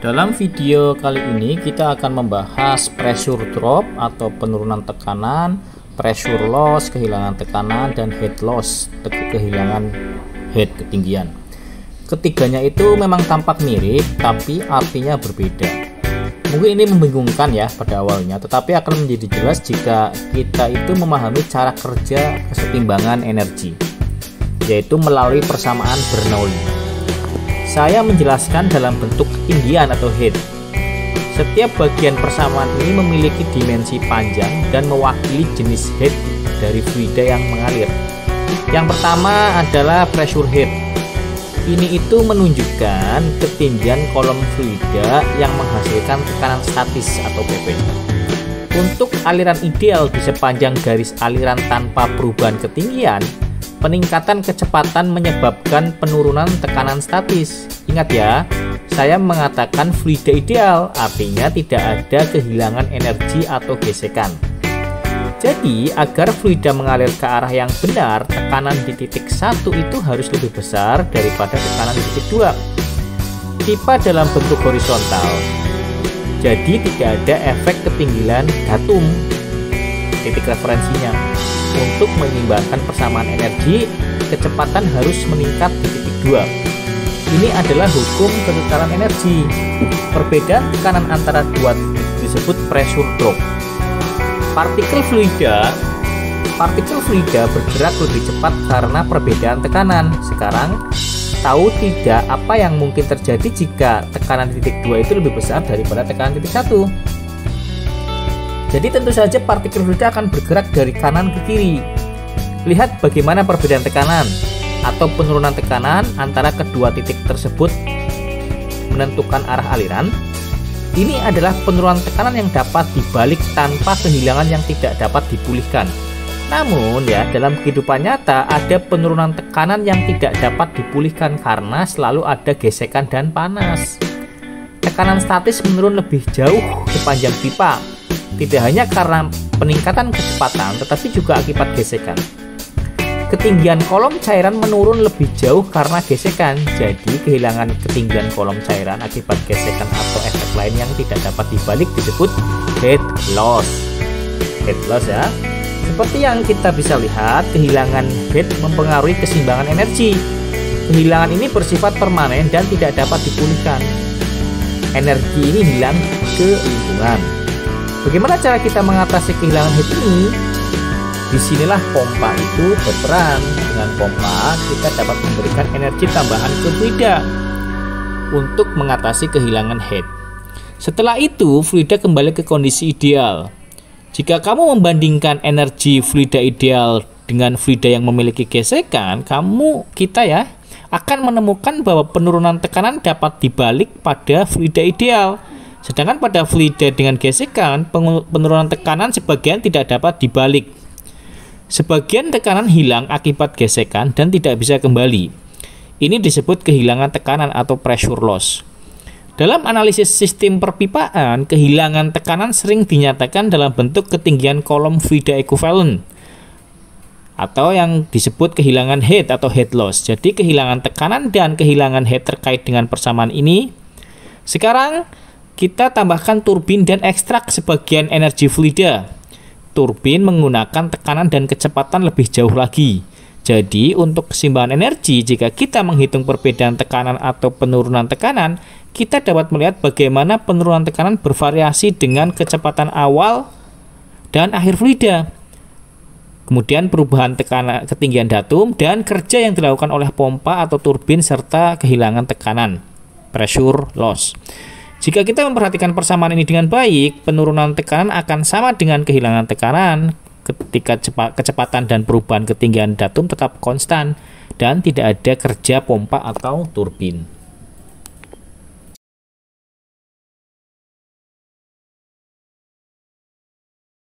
Dalam video kali ini kita akan membahas pressure drop atau penurunan tekanan, pressure loss kehilangan tekanan, dan head loss kehilangan head ketinggian. Ketiganya itu memang tampak mirip tapi artinya berbeda. Mungkin ini membingungkan ya pada awalnya, tetapi akan menjadi jelas jika kita itu memahami cara kerja kesetimbangan energi, yaitu melalui persamaan Bernoulli. Saya menjelaskan dalam bentuk ketinggian atau head. Setiap bagian persamaan ini memiliki dimensi panjang dan mewakili jenis head dari fluida yang mengalir. Yang pertama adalah pressure head. Ini itu menunjukkan ketinggian kolom fluida yang menghasilkan tekanan statis atau PP. Untuk aliran ideal di sepanjang garis aliran tanpa perubahan ketinggian, peningkatan kecepatan menyebabkan penurunan tekanan statis. Ingat ya, saya mengatakan fluida ideal, artinya tidak ada kehilangan energi atau gesekan. Jadi, agar fluida mengalir ke arah yang benar, tekanan di titik 1 itu harus lebih besar daripada tekanan di titik 2. Pipa dalam bentuk horizontal, jadi tidak ada efek ketinggian datum, titik referensinya. Untuk menyeimbangkan persamaan energi, kecepatan harus meningkat di titik 2. Ini adalah hukum kekekalan energi. Perbedaan tekanan antara dua titik disebut pressure drop. Partikel fluida bergerak lebih cepat karena perbedaan tekanan. Sekarang, tahu tidak apa yang mungkin terjadi jika tekanan di titik 2 itu lebih besar daripada tekanan di titik 1? Jadi tentu saja partikel fluida akan bergerak dari kanan ke kiri. Lihat bagaimana perbedaan tekanan atau penurunan tekanan antara kedua titik tersebut menentukan arah aliran. Ini adalah penurunan tekanan yang dapat dibalik tanpa kehilangan yang tidak dapat dipulihkan. Namun ya, dalam kehidupan nyata ada penurunan tekanan yang tidak dapat dipulihkan karena selalu ada gesekan dan panas. Tekanan statis menurun lebih jauh sepanjang pipa. Tidak hanya karena peningkatan kecepatan, tetapi juga akibat gesekan. Ketinggian kolom cairan menurun lebih jauh karena gesekan. Jadi, kehilangan ketinggian kolom cairan akibat gesekan atau efek lain yang tidak dapat dibalik disebut head loss. Head loss ya. Seperti yang kita bisa lihat, kehilangan head mempengaruhi keseimbangan energi. Kehilangan ini bersifat permanen dan tidak dapat dipulihkan. Energi ini hilang ke lingkungan. Bagaimana cara kita mengatasi kehilangan head ini? Disinilah pompa itu berperan. Dengan pompa, kita dapat memberikan energi tambahan ke fluida untuk mengatasi kehilangan head. Setelah itu, fluida kembali ke kondisi ideal. Jika kamu membandingkan energi fluida ideal dengan fluida yang memiliki gesekan, kita akan menemukan bahwa penurunan tekanan dapat dibalik pada fluida ideal. Sedangkan pada fluida dengan gesekan, penurunan tekanan sebagian tidak dapat dibalik. Sebagian tekanan hilang akibat gesekan dan tidak bisa kembali. Ini disebut kehilangan tekanan atau pressure loss. Dalam analisis sistem perpipaan, kehilangan tekanan sering dinyatakan dalam bentuk ketinggian kolom fluida ekuivalen atau yang disebut kehilangan head atau head loss. Jadi kehilangan tekanan dan kehilangan head terkait dengan persamaan ini. Sekarang kita tambahkan turbin dan ekstrak sebagian energi fluida. Turbin menggunakan tekanan dan kecepatan lebih jauh lagi. Jadi, untuk keseimbangan energi, jika kita menghitung perbedaan tekanan atau penurunan tekanan, kita dapat melihat bagaimana penurunan tekanan bervariasi dengan kecepatan awal dan akhir fluida. Kemudian perubahan tekanan ketinggian datum dan kerja yang dilakukan oleh pompa atau turbin serta kehilangan tekanan, pressure loss. Jika kita memperhatikan persamaan ini dengan baik, penurunan tekanan akan sama dengan kehilangan tekanan ketika kecepatan dan perubahan ketinggian datum tetap konstan dan tidak ada kerja pompa atau turbin.